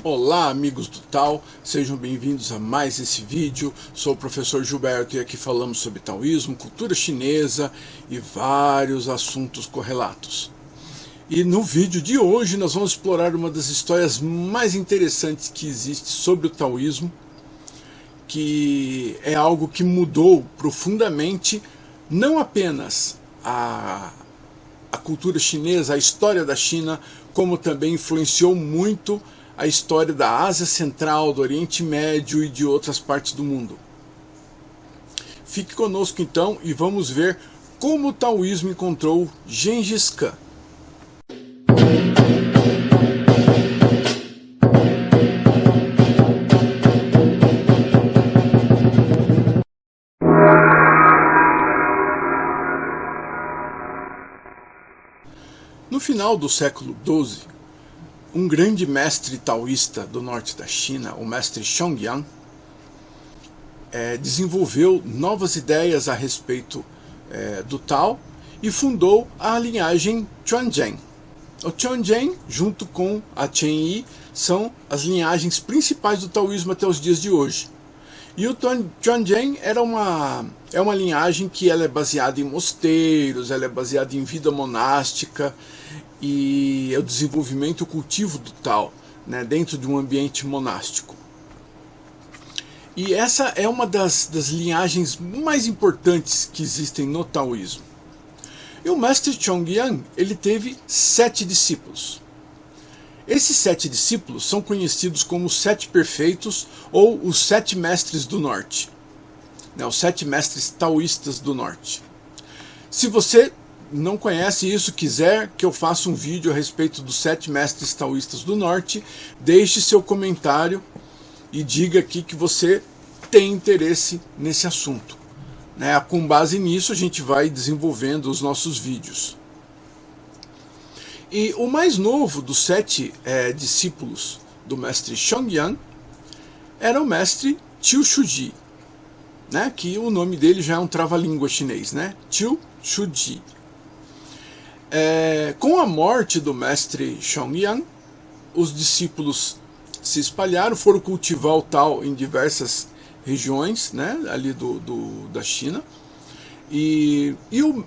Olá amigos do Tao, sejam bem-vindos a mais esse vídeo. Sou o professor Gilberto e aqui falamos sobre taoísmo, cultura chinesa e vários assuntos correlatos. E no vídeo de hoje nós vamos explorar uma das histórias mais interessantes que existe sobre o taoísmo, que é algo que mudou profundamente não apenas a cultura chinesa, a história da China, como também influenciou muito a história da Ásia Central, do Oriente Médio e de outras partes do mundo. Fique conosco então e vamos ver como o taoísmo encontrou Gengis Khan. No final do século XII, um grande mestre taoísta do norte da China, o mestre Shongyang, desenvolveu novas ideias a respeito do Tao e fundou a linhagem Quanzhen. O Quanzhen, junto com a Cheng-Yi, são as linhagens principais do taoísmo até os dias de hoje. E o Quanzhen é uma linhagem que ela é baseada em mosteiros, ela é baseada em vida monástica, e é o desenvolvimento e o cultivo do Tao, né, dentro de um ambiente monástico. E essa é uma das linhagens mais importantes que existem no taoísmo. E o mestre Shongyang, ele teve 7 discípulos. Esses 7 discípulos são conhecidos como os 7 perfeitos ou os 7 mestres do norte, né, os 7 mestres taoístas do norte. Se você não conhece isso, quiser que eu faça um vídeo a respeito dos 7 mestres taoístas do norte, deixe seu comentário e diga aqui que você tem interesse nesse assunto, né? Com base nisso a gente vai desenvolvendo os nossos vídeos. E o mais novo dos 7 discípulos do mestre Shongyang era o mestre Qiu Shuji, né? Que o nome dele já é um trava-língua chinês, né? Qiu Shuji. Com a morte do mestre Shongyang, os discípulos se espalharam, foram cultivar o Tao em diversas regiões, né, ali da China. E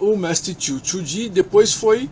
o mestre Qiu Shuji depois foi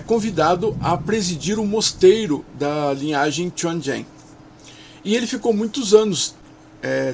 convidado a presidir o mosteiro da linhagem Quanzhen. E ele ficou muitos anos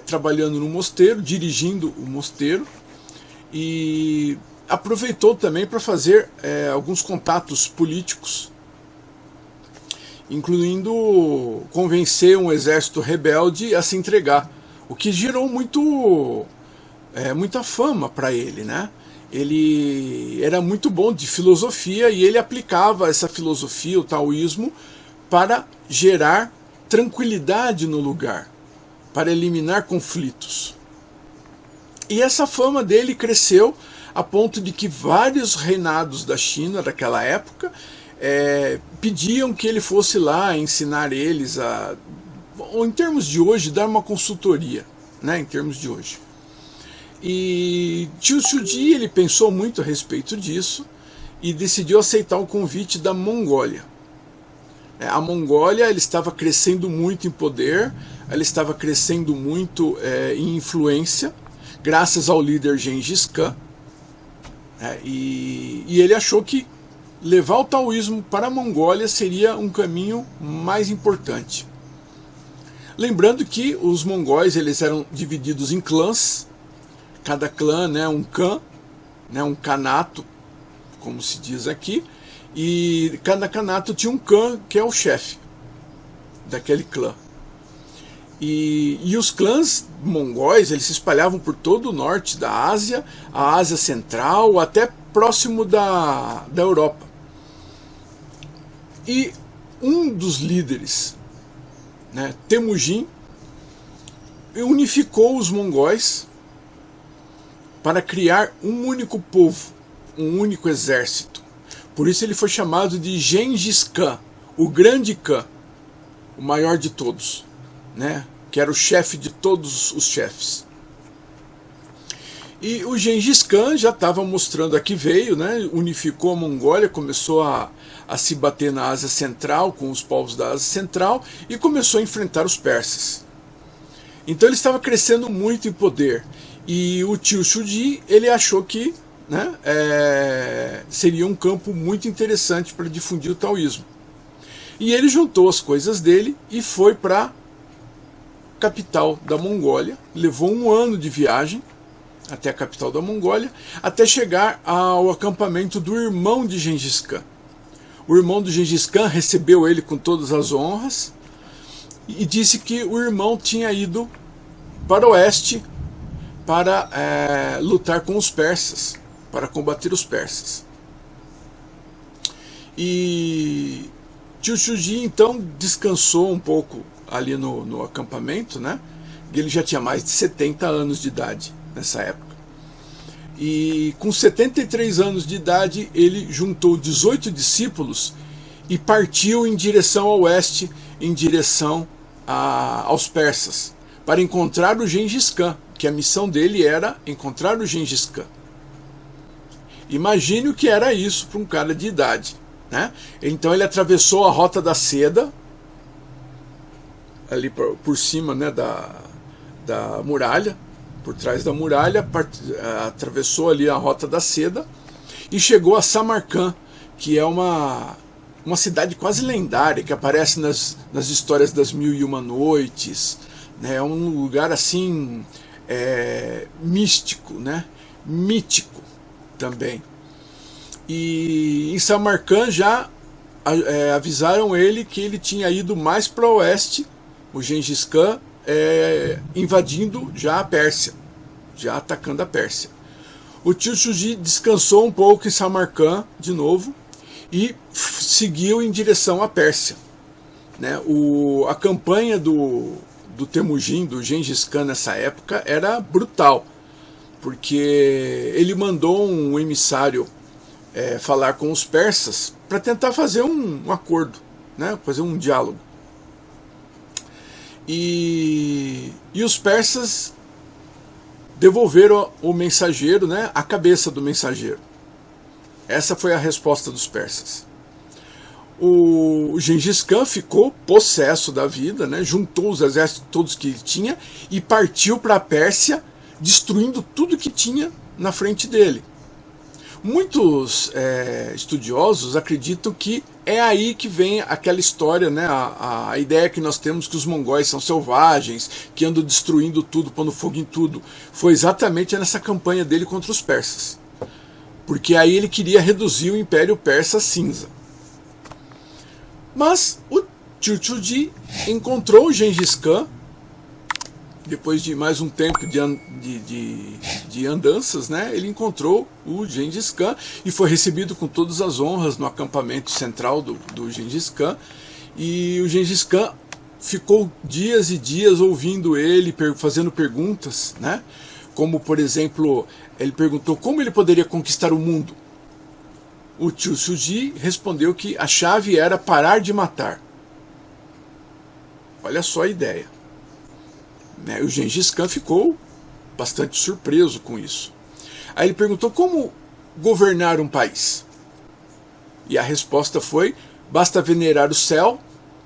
trabalhando no mosteiro, dirigindo o mosteiro, e aproveitou também para fazer alguns contatos políticos, incluindo convencer um exército rebelde a se entregar, o que gerou muita fama para ele, né? Ele era muito bom de filosofia e ele aplicava essa filosofia, o taoísmo, para gerar tranquilidade no lugar, para eliminar conflitos. E essa fama dele cresceu a ponto de que vários reinados da China daquela época pediam que ele fosse lá ensinar eles ou em termos de hoje, dar uma consultoria, né, em termos de hoje. E Qiu Shuji, ele pensou muito a respeito disso e decidiu aceitar o convite da Mongólia. A Mongólia, ele estava crescendo muito em poder, ela estava crescendo muito em influência, graças ao líder Gengis Khan. E ele achou que levar o taoísmo para a Mongólia seria um caminho mais importante. Lembrando que os mongóis eles eram divididos em clãs, cada clã, né, um khan, né, um kanato, como se diz aqui, e cada kanato tinha um khan que é o chefe daquele clã. E os clãs mongóis eles se espalhavam por todo o norte da Ásia, a Ásia Central, até próximo da Europa. E um dos líderes, né, Temujin, unificou os mongóis para criar um único povo, um único exército. Por isso ele foi chamado de Gengis Khan, o grande Khan, o maior de todos, né? Que era o chefe de todos os chefes. E o Gengis Khan já estava mostrando a que veio, né? Unificou a Mongólia, começou a se bater na Ásia Central, com os povos da Ásia Central, e começou a enfrentar os persas. Então ele estava crescendo muito em poder. E o Tio Shuji, ele achou que, né, seria um campo muito interessante para difundir o taoísmo. E ele juntou as coisas dele e foi para a capital da Mongólia. Levou um ano de viagem até a capital da Mongólia, até chegar ao acampamento do irmão de Gengis Khan. O irmão do Gengis Khan recebeu ele com todas as honras e disse que o irmão tinha ido para o oeste para lutar com os persas, para combater os persas. E Tio Shuji então descansou um pouco ali no acampamento, né? Ele já tinha mais de 70 anos de idade nessa época. E com 73 anos de idade ele juntou 18 discípulos e partiu em direção ao oeste, em direção aos persas, para encontrar o Gengis Khan, que a missão dele era encontrar o Gengis Khan. Imagine o que era isso para um cara de idade, né? Então ele atravessou a Rota da Seda, ali por cima, né, da muralha, por trás da muralha, atravessou ali a Rota da Seda e chegou a Samarcand, que é uma cidade quase lendária, que aparece nas histórias das Mil e Uma Noites, né? É um lugar assim místico, né? Mítico também. E em Samarcand já avisaram ele que ele tinha ido mais para o oeste, o Gengis Khan, invadindo já a Pérsia, já atacando a Pérsia. O Tio Shuji descansou um pouco em Samarcand de novo e seguiu em direção à Pérsia, né? A campanha do Temujin, do Gengis Khan nessa época, era brutal, porque ele mandou um emissário falar com os persas para tentar fazer um acordo, né? Fazer um diálogo. E os persas devolveram o mensageiro, né, a cabeça do mensageiro. Essa foi a resposta dos persas. O Gengis Khan ficou possesso da vida, né, juntou os exércitos todos que ele tinha e partiu para a Pérsia, destruindo tudo que tinha na frente dele. Muitos estudiosos acreditam que é aí que vem aquela história, né, a ideia que nós temos que os mongóis são selvagens, que andam destruindo tudo, pondo fogo em tudo. Foi exatamente nessa campanha dele contra os persas. Porque aí ele queria reduzir o Império Persa a cinza. Mas o Tio Shuji encontrou o Gengis Khan, depois de mais um tempo de andanças, né, ele encontrou o Gengis Khan e foi recebido com todas as honras no acampamento central do Gengis Khan. E o Gengis Khan ficou dias e dias ouvindo ele, fazendo perguntas, né, como, por exemplo, ele perguntou como ele poderia conquistar o mundo. O Tio Shuji respondeu que a chave era parar de matar. Olha só a ideia. O Gengis Khan ficou bastante surpreso com isso. Aí ele perguntou como governar um país. E a resposta foi: basta venerar o céu,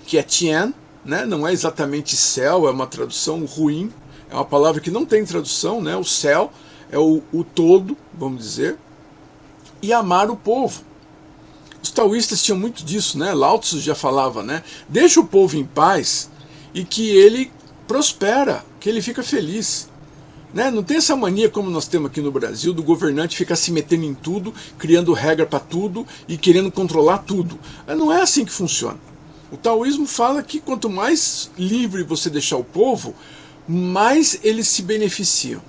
que é Tien, né? Não é exatamente céu, é uma tradução ruim, é uma palavra que não tem tradução, né? O céu é o todo, vamos dizer, e amar o povo. Os taoístas tinham muito disso, né? Lao Tzu já falava, né? Deixa o povo em paz e que ele prospera, que ele fica feliz, né? Não tem essa mania como nós temos aqui no Brasil, do governante ficar se metendo em tudo, criando regra para tudo e querendo controlar tudo. Não é assim que funciona. O taoísmo fala que quanto mais livre você deixar o povo, mais eles se beneficiam.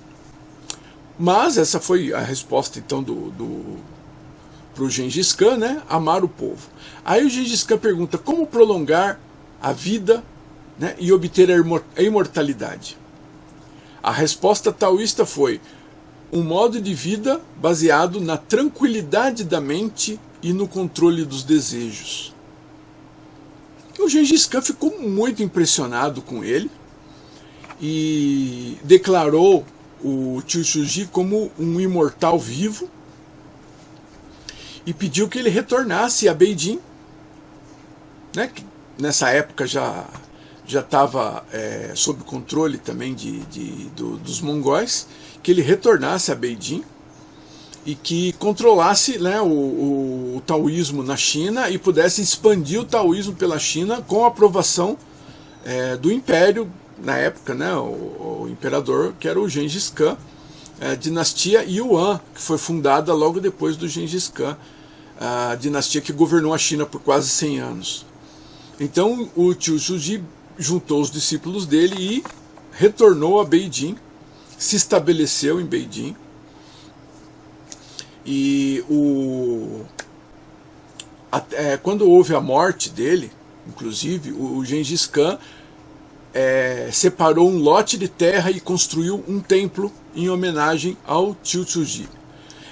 Mas essa foi a resposta então para o Gengis Khan, né? Amar o povo. Aí o Gengis Khan pergunta como prolongar a vida, né, e obter a imortalidade. A resposta taoísta foi um modo de vida baseado na tranquilidade da mente e no controle dos desejos. O Gengis Khan ficou muito impressionado com ele e declarou o Tio Shuji como um imortal vivo e pediu que ele retornasse a Beijing, né, que nessa época já estava sob controle também dos mongóis, que ele retornasse a Beijing e que controlasse, né, o taoísmo na China e pudesse expandir o taoísmo pela China com a aprovação do império na época, né, o imperador que era o Gengis Khan, a dinastia Yuan, que foi fundada logo depois do Gengis Khan, a dinastia que governou a China por quase 100 anos. Então o Tio Shuji juntou os discípulos dele e retornou a Beijing, se estabeleceu em Beijing. E quando houve a morte dele, inclusive, o Gengis Khan separou um lote de terra e construiu um templo em homenagem ao Tio Shuji.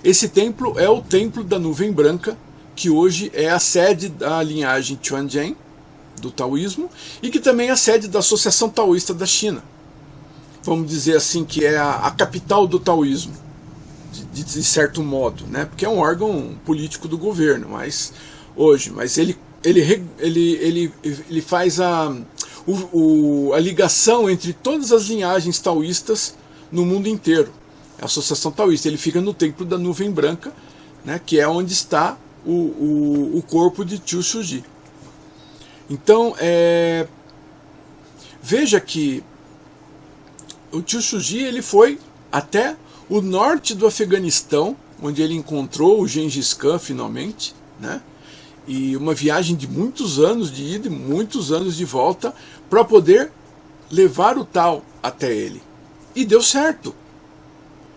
Esse templo é o Templo da Nuvem Branca, que hoje é a sede da linhagem Chuanzhen, do taoísmo, e que também é a sede da Associação Taoísta da China. Vamos dizer assim, que é a capital do taoísmo, de certo modo, né? Porque é um órgão político do governo, mas ele faz a ligação entre todas as linhagens taoístas no mundo inteiro. A Associação Taoísta, ele fica no Templo da Nuvem Branca, né, que é onde está o corpo de Tio Shuji. Então, veja que o Tio Shuji ele foi até o norte do Afeganistão, onde ele encontrou o Gengis Khan finalmente, né? E uma viagem de muitos anos de ida e muitos anos de volta para poder levar o Tao até ele. E deu certo.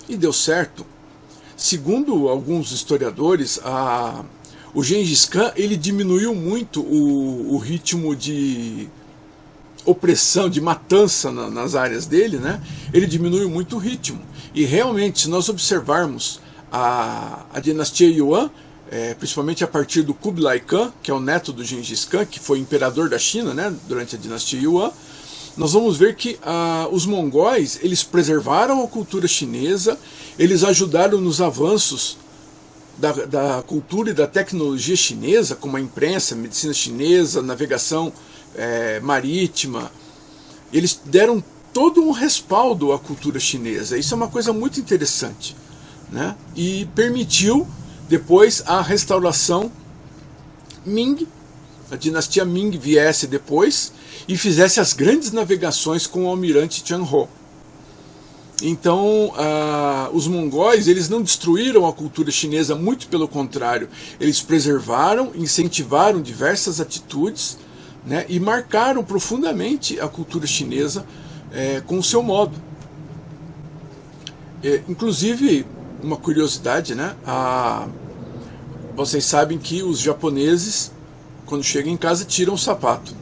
E deu certo. Segundo alguns historiadores, o Gengis Khan ele diminuiu muito o ritmo de opressão, de matança nas áreas dele, né? Ele diminuiu muito o ritmo. E realmente, se nós observarmos a dinastia Yuan, principalmente a partir do Kublai Khan, que é o neto do Gengis Khan, que foi imperador da China, né, durante a dinastia Yuan, nós vamos ver que os mongóis eles preservaram a cultura chinesa, eles ajudaram nos avanços da cultura e da tecnologia chinesa, como a imprensa, a medicina chinesa, navegação marítima. Eles deram todo um respaldo à cultura chinesa. Isso é uma coisa muito interessante, né? E permitiu depois a restauração Ming, a dinastia Ming viesse depois e fizesse as grandes navegações com o almirante Tian Ho. Então, os mongóis eles não destruíram a cultura chinesa, muito pelo contrário, eles preservaram, incentivaram diversas atitudes, né, e marcaram profundamente a cultura chinesa com o seu modo. Inclusive, uma curiosidade, né, vocês sabem que os japoneses, quando chegam em casa, tiram o sapato,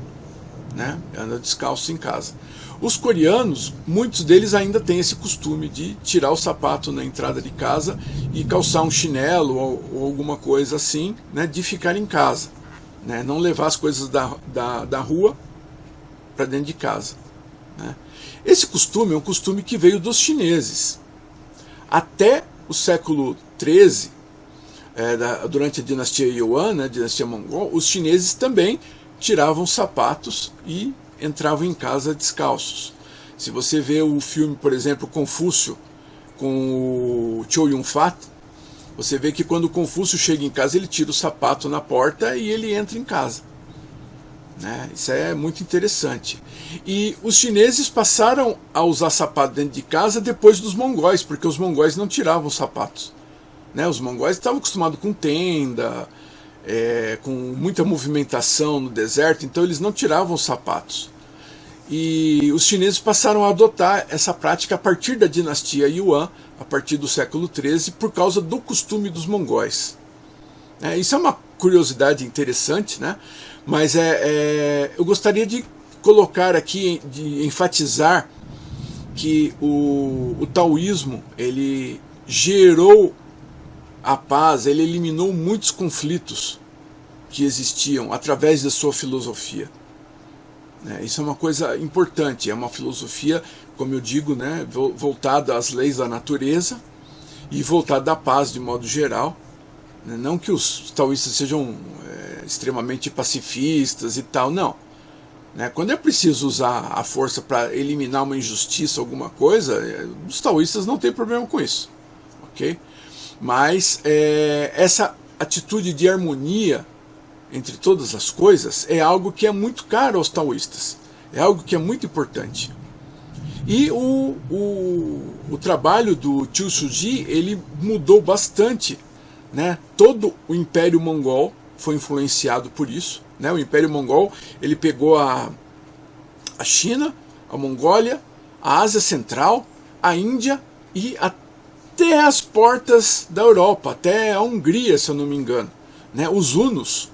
né, andam descalço em casa. Os coreanos, muitos deles ainda têm esse costume de tirar o sapato na entrada de casa e calçar um chinelo ou alguma coisa assim, né, de ficar em casa, né, não levar as coisas da rua para dentro de casa, né. Esse costume é um costume que veio dos chineses. Até o século XIII, durante a dinastia Yuan, né, a dinastia mongol, os chineses também tiravam sapatos e entravam em casa descalços. Se você vê o filme, por exemplo, Confúcio, com o Chow Yun-fat, você vê que quando Confúcio chega em casa, ele tira o sapato na porta e ele entra em casa, né? Isso é muito interessante. E os chineses passaram a usar sapato dentro de casa depois dos mongóis, porque os mongóis não tiravam os sapatos, né? Os mongóis estavam acostumados com tenda, com muita movimentação no deserto, então eles não tiravam os sapatos. E os chineses passaram a adotar essa prática a partir da dinastia Yuan, a partir do século XIII, por causa do costume dos mongóis. Isso é uma curiosidade interessante, né? Mas eu gostaria de colocar aqui, de enfatizar que o taoísmo ele gerou a paz, ele eliminou muitos conflitos que existiam através da sua filosofia. né? Isso é uma coisa importante, é uma filosofia, como eu digo, né, voltada às leis da natureza e voltada à paz de modo geral. Não que os taoístas sejam extremamente pacifistas e tal, não. Quando é preciso usar a força para eliminar uma injustiça, alguma coisa, os taoístas não têm problema com isso, ok? Mas essa atitude de harmonia entre todas as coisas é algo que é muito caro aos taoístas, é algo que é muito importante. E o trabalho do Zhu Suji, ele mudou bastante, né? Todo o Império Mongol foi influenciado por isso, né? O Império Mongol, ele pegou a China, a Mongólia, a Ásia Central, a Índia e até as portas da Europa, até a Hungria, se eu não me engano, né? Os hunos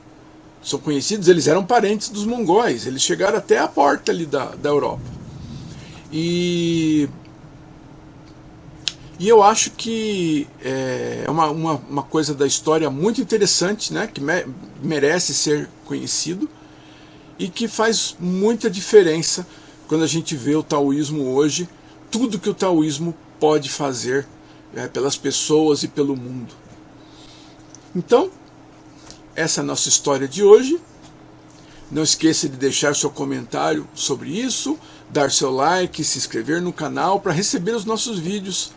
são conhecidos, eles eram parentes dos mongóis, eles chegaram até a porta ali da Europa. E eu acho que é uma coisa da história muito interessante, né, que merece ser conhecido e que faz muita diferença quando a gente vê o taoísmo hoje, tudo que o taoísmo pode fazer pelas pessoas e pelo mundo. Então, essa é a nossa história de hoje. Não esqueça de deixar seu comentário sobre isso, dar seu like, se inscrever no canal para receber os nossos vídeos,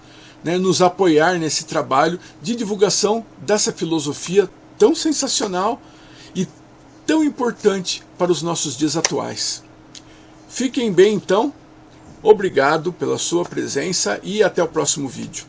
né, nos apoiar nesse trabalho de divulgação dessa filosofia tão sensacional e tão importante para os nossos dias atuais. Fiquem bem então, obrigado pela sua presença e até o próximo vídeo.